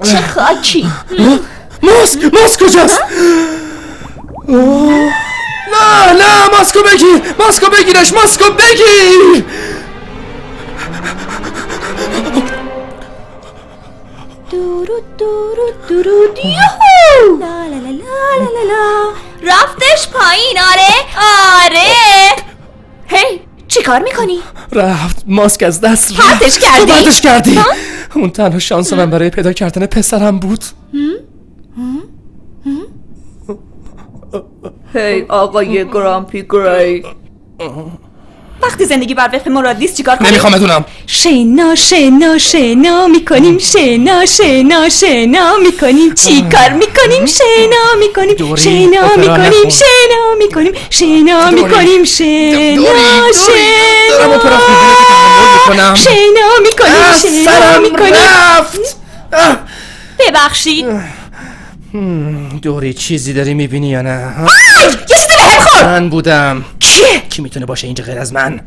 چه خاکی. ماسک کجاست؟ نه ماسکو بگیرش ماسکو بگیر. درود یوهو. لا لا لا لا لا لا. رفتش پایین. آره. هی چی کار میکنی؟ رفت ماسک از دست پرتش کردی؟ اون تنها شانس من برای پیدا کردن پسرم بود. هی آقای گرامپی گری، وقتی زندگی بر وفق مراد نیست چیکار کنیم؟ نمیخوام بدونم. شنا میکنیم. شنا میکنیم. چیکار میکنیم؟ شنا میکنیم. ببخشید. دوری چیزی داری میبینی یا نه؟ یه چیزی بهم خورد. من بودم. کیه؟ کی میتونه باشه اینجا غیر از من؟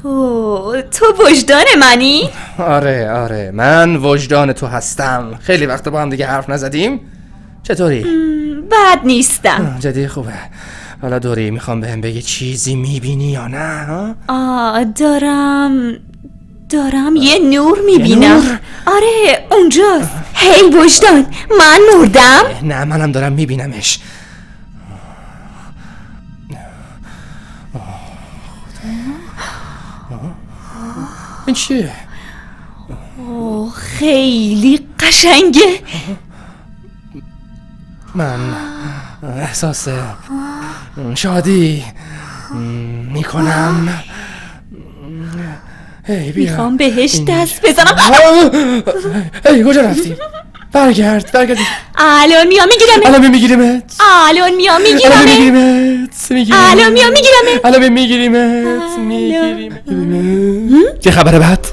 تو وجدان منی؟ آره من وجدان تو هستم. خیلی وقت با هم دیگه حرف نزدیم. چطوری؟ بد نیستم. جدی خوبه. حالا دوری میخوام بهم بگی چیزی میبینی یا نه؟ دارم یه نور میبینم. آره اونجاست. هی وجدان، من مردم؟ نه منم دارم میبینمش. این چیه؟ خیلی قشنگه. من احساس شادی میکنم. هی بیا. میخوام بهش دست بزنم. هی کجا رفتی؟ برگرد. الان میام میگیرمت. الان میگیریمت. چه خبره بعد؟